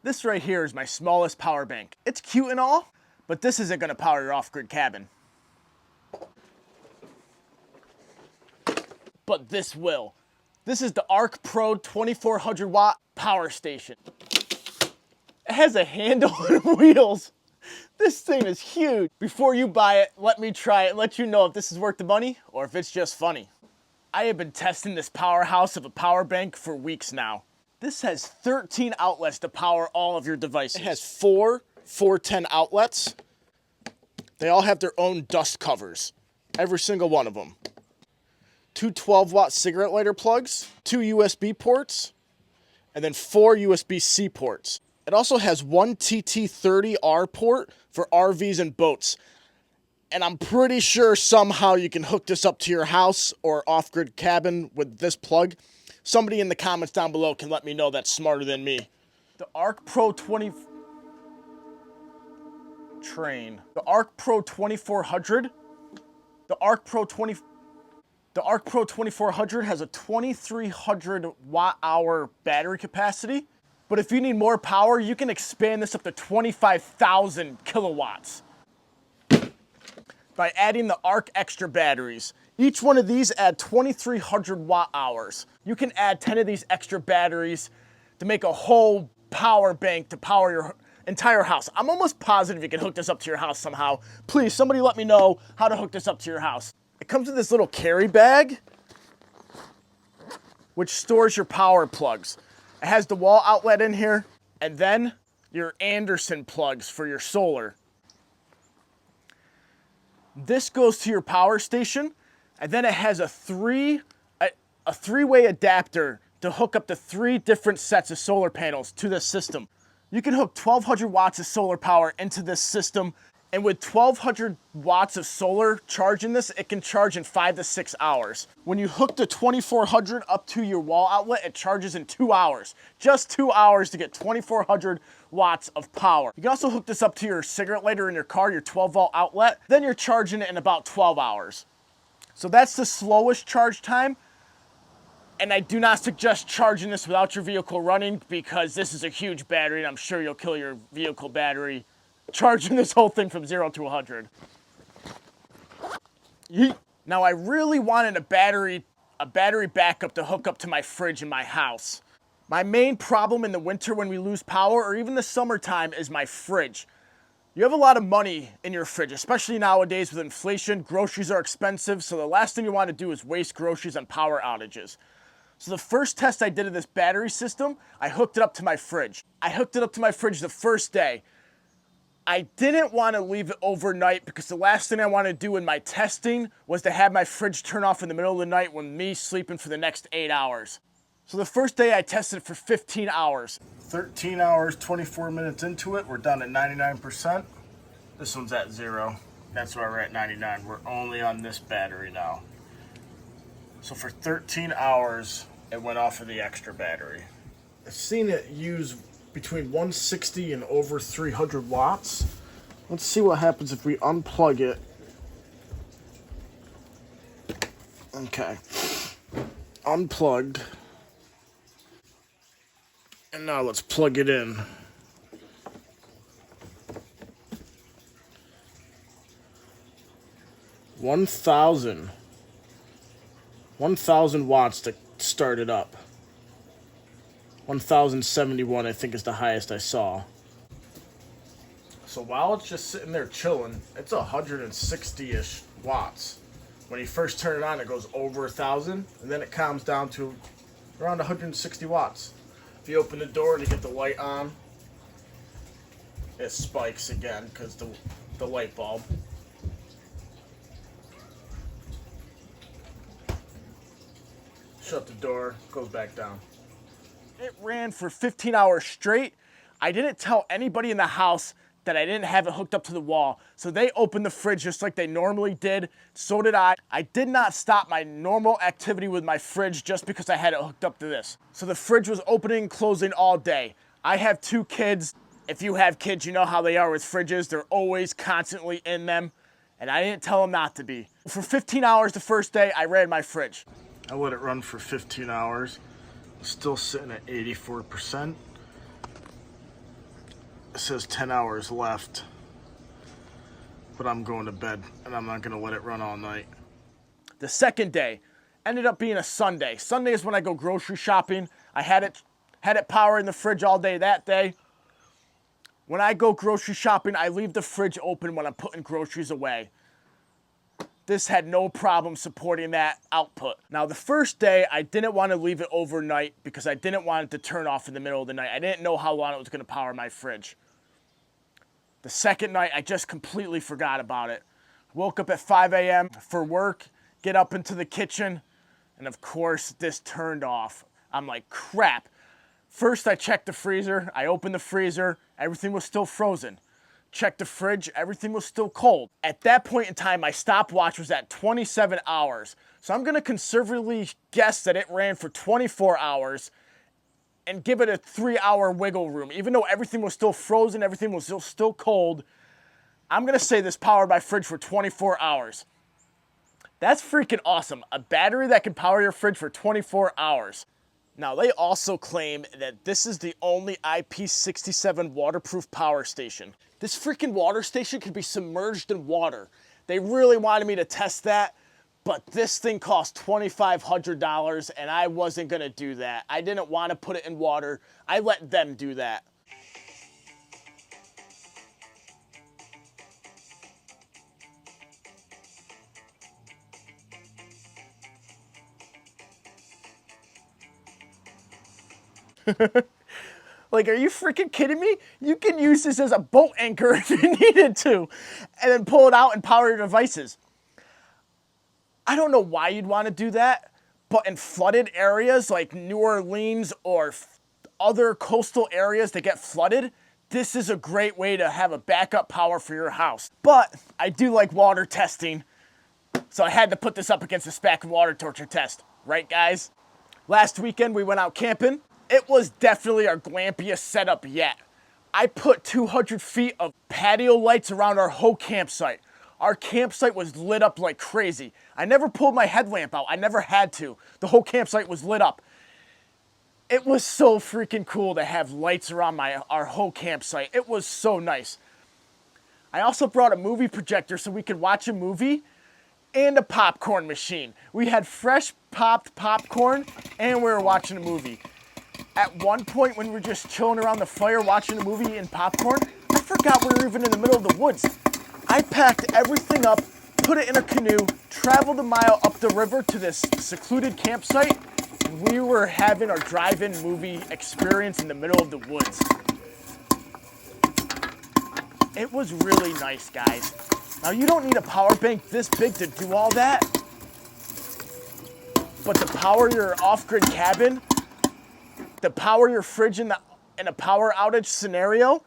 This right here is my smallest power bank. It's cute and all, but this isn't gonna power your off-grid cabin. But this will. This is the Ark Pro 2400 watt power station. It has a handle and wheels. This thing is huge. Before you buy it, let me try it and let you know if this is worth the money or if it's just funny. I have been testing this powerhouse of a power bank for weeks now. This has 13 outlets to power all of your devices. It has four 410 outlets. They all have their own dust covers, every single one of them. Two 12-watt cigarette lighter plugs, two USB ports, and then four USB-C ports. It also has one TT30R port for RVs and boats. And I'm pretty sure somehow you can hook this up to your house or off-grid cabin with this plug. Somebody in the comments down below can let me know that's smarter than me. The Ark Pro 2400. The Ark Pro 2400 has a 2300 watt-hour battery capacity. But if you need more power, you can expand this up to 25,000 kilowatts by adding the Ark Extra batteries. Each one of these add 2300 watt hours. You can add 10 of these extra batteries to make a whole power bank to power your entire house. I'm almost positive you can hook this up to your house somehow. Please, somebody let me know how to hook this up to your house. It comes with this little carry bag, which stores your power plugs. It has the wall outlet in here, and then your Anderson plugs for your solar. This goes to your power station, and then it has a three-way adapter to hook up to 3 different sets of solar panels to this system. You can hook 1200 watts of solar power into this system, and with 1200 watts of solar charge in this, it can charge in 5 to 6 hours. When you hook the 2400 up to your wall outlet, it charges in 2 hours. Just 2 hours to get 2400 watts of power. You can also hook this up to your cigarette lighter in your car, your 12-volt outlet. Then you're charging it in about 12 hours. So that's the slowest charge time. And I do not suggest charging this without your vehicle running because this is a huge battery and I'm sure you'll kill your vehicle battery charging this whole thing from 0 to 100. Yeet. Now I really wanted a battery backup to hook up to my fridge in my house. My main problem in the winter when we lose power or even the summertime is my fridge. You have a lot of money in your fridge, especially nowadays with inflation. Groceries are expensive, so the last thing you want to do is waste groceries on power outages. So the first test I did of this battery system, I hooked it up to my fridge. I hooked it up to my fridge the first day. I didn't want to leave it overnight because the last thing I wanted to do in my testing was to have my fridge turn off in the middle of the night when me sleeping for the next 8 hours. So the first day I tested it for 15 hours. 13 hours, 24 minutes into it, we're down at 99%. This one's at 0. That's why we're at 99. We're only on this battery now. So for 13 hours, it went off of the extra battery. I've seen it use between 160 and over 300 watts. Let's see what happens if we unplug it. Okay. Unplugged. And now let's plug it in. One thousand watts to start it up. 1071 I think is the highest I saw. So while it's just sitting there chilling, it's 160-ish watts. When you first turn it on, it goes over 1,000, and then it calms down to around 160 watts. If you open the door and you get the light on, it spikes again because the light bulb. Shut the door, goes back down. It ran for 15 hours straight. I didn't tell anybody in the house that I didn't have it hooked up to the wall. So they opened the fridge just like they normally did. So did I. I did not stop my normal activity with my fridge just because I had it hooked up to this. So the fridge was opening and closing all day. I have 2 kids. If you have kids, you know how they are with fridges. They're always constantly in them. And I didn't tell them not to be. For 15 hours the first day, I ran my fridge. I let it run for 15 hours. Still sitting at 84%. says 10 hours left. But I'm going to bed, and I'm not going to let it run all night. The second day ended up being a Sunday. Sunday is when I go grocery shopping. I had it power in the fridge all day that day. When I go grocery shopping, I leave the fridge open when I'm putting groceries away. This had no problem supporting that output. Now, the first day, I didn't want to leave it overnight because I didn't want it to turn off in the middle of the night. I didn't know how long it was going to power my fridge. The second night, I just completely forgot about it. Woke up at 5 a.m. for work, get up into the kitchen, and of course, this turned off. I'm like, crap. First, I checked the freezer. I opened the freezer. Everything was still frozen. Checked the fridge. Everything was still cold. At that point in time, my stopwatch was at 27 hours. So I'm going to conservatively guess that it ran for 24 hours and give it a 3-hour wiggle room. Even though everything was still frozen, everything was still cold, I'm going to say this powered my fridge for 24 hours. That's freaking awesome. A battery that can power your fridge for 24 hours. Now, they also claim that this is the only IP67 waterproof power station. This freaking water station can be submerged in water. They really wanted me to test that, but this thing cost $2,500, and I wasn't going to do that. I didn't want to put it in water. I let them do that. Like, are you freaking kidding me? You can use this as a boat anchor if you needed to, and then pull it out and power your devices. I don't know why you'd want to do that, but in flooded areas like New Orleans or other coastal areas that get flooded, this is a great way to have a backup power for your house. But I do like water testing, so I had to put this up against the SPAC water torture test. Right, guys? Last weekend, we went out camping. It was definitely our glampiest setup yet. I put 200 feet of patio lights around our whole campsite. Our campsite was lit up like crazy. I never pulled my headlamp out. I never had to. The whole campsite was lit up. It was so freaking cool to have lights around our whole campsite. It was so nice. I also brought a movie projector so we could watch a movie and a popcorn machine. We had fresh popped popcorn and we were watching a movie. At one point when we were just chilling around the fire watching a movie and popcorn, I forgot we were even in the middle of the woods. I packed everything up, put it in a canoe, traveled a mile up the river to this secluded campsite. We were having our drive-in movie experience in the middle of the woods. It was really nice, guys. Now, you don't need a power bank this big to do all that, but to power your off-grid cabin, to power your fridge in a power outage scenario,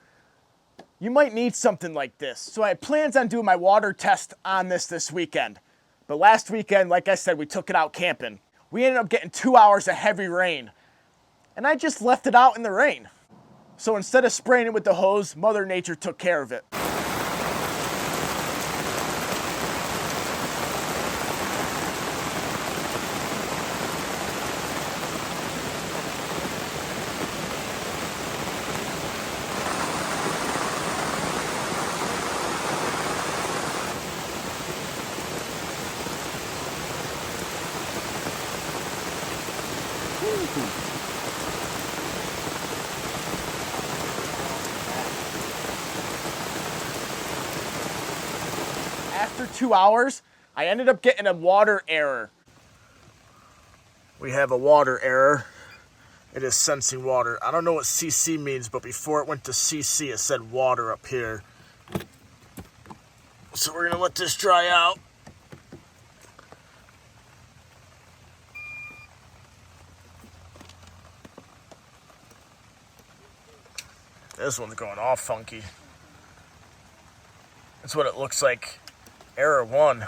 you might need something like this. So I had plans on doing my water test on this weekend. But last weekend, like I said, we took it out camping. We ended up getting 2 hours of heavy rain. And I just left it out in the rain. So instead of spraying it with the hose, Mother Nature took care of it. After 2 hours, I ended up getting a water error. We have a water error. It is sensing water. I don't know what CC means, but before it went to CC, it said water up here. So we're gonna let this dry out. This one's going all funky. That's what it looks like. Error 1.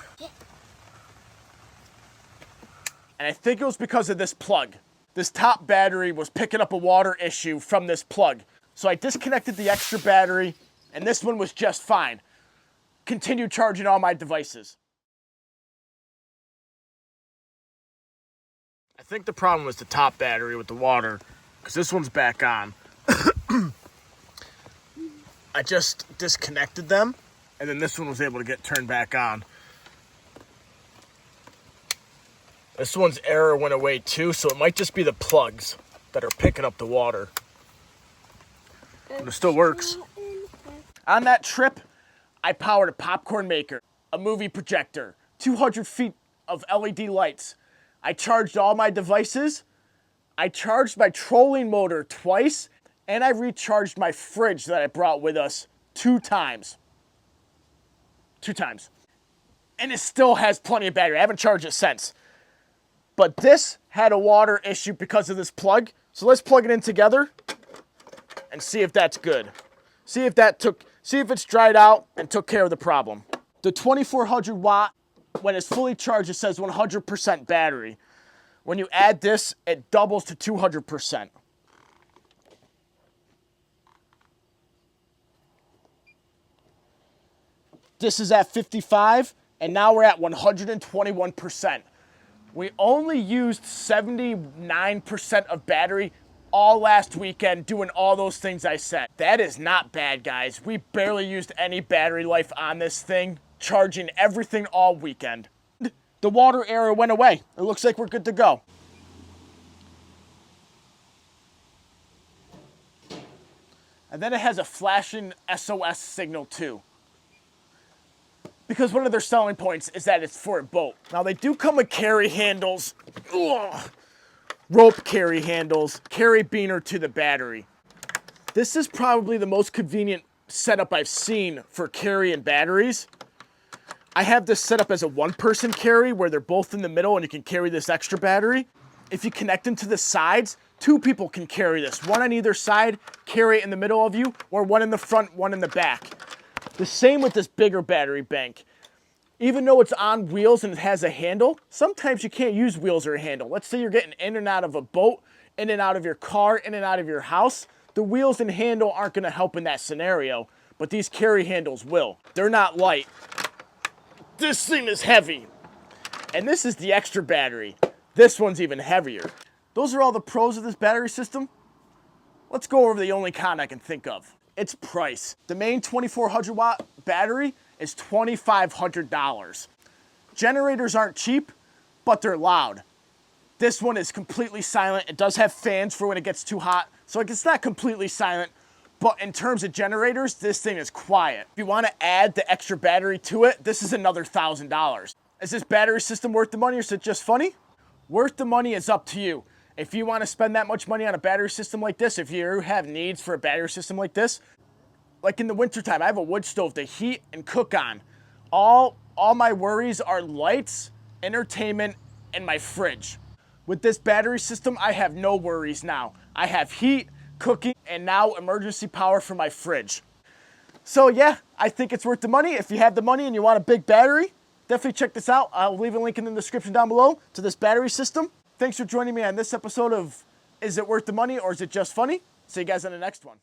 And I think it was because of this plug. This top battery was picking up a water issue from this plug. So I disconnected the extra battery, and this one was just fine. Continued charging all my devices. I think the problem was the top battery with the water, because this one's back on. I just disconnected them, and then this one was able to get turned back on. This one's error went away too, so it might just be the plugs that are picking up the water. But it still works. On that trip, I powered a popcorn maker, a movie projector, 200 feet of LED lights. I charged all my devices. I charged my trolling motor twice, and I recharged my fridge that I brought with us 2 times. 2 times. And it still has plenty of battery. I haven't charged it since. But this had a water issue because of this plug. So let's plug it in together and see if that's good. See if it's dried out and took care of the problem. The 2400 watt, when it's fully charged, it says 100% battery. When you add this, it doubles to 200%. This is at 55, and now we're at 121%. We only used 79% of battery all last weekend doing all those things I said. That is not bad, guys. We barely used any battery life on this thing, charging everything all weekend. The water error went away. It looks like we're good to go. And then it has a flashing SOS signal too. Because one of their selling points is that it's for a boat. Now they do come with carry handles. Ugh. Rope carry handles, carabiner to the battery. This is probably the most convenient setup I've seen for carrying batteries. I have this set up as a 1-person carry where they're both in the middle and you can carry this extra battery. If you connect them to the sides, 2 people can carry this. 1 on either side, carry it in the middle of you, or 1 in the front, 1 in the back. The same with this bigger battery bank. Even though it's on wheels and it has a handle, sometimes you can't use wheels or a handle. Let's say you're getting in and out of a boat, in and out of your car, in and out of your house. The wheels and handle aren't gonna help in that scenario, but these carry handles will. They're not light. This thing is heavy. And this is the extra battery. This one's even heavier. Those are all the pros of this battery system. Let's go over the only con I can think of. Its price. The main 2400 watt battery is $2,500. Generators aren't cheap, but they're loud. This one is completely silent. It does have fans for when it gets too hot, so it's not completely silent, but in terms of generators, this thing is quiet. If you want to add the extra battery to it, this is another $1,000. Is this battery system worth the money or is it just funny? Worth the money is up to you. If you want to spend that much money on a battery system like this, if you have needs for a battery system like this, like in the wintertime, I have a wood stove to heat and cook on. All my worries are lights, entertainment, and my fridge. With this battery system, I have no worries now. I have heat, cooking, and now emergency power for my fridge. So yeah, I think it's worth the money. If you have the money and you want a big battery, definitely check this out. I'll leave a link in the description down below to this battery system. Thanks for joining me on this episode of Is It Worth the Money or Is It Just Funny? See you guys on the next one.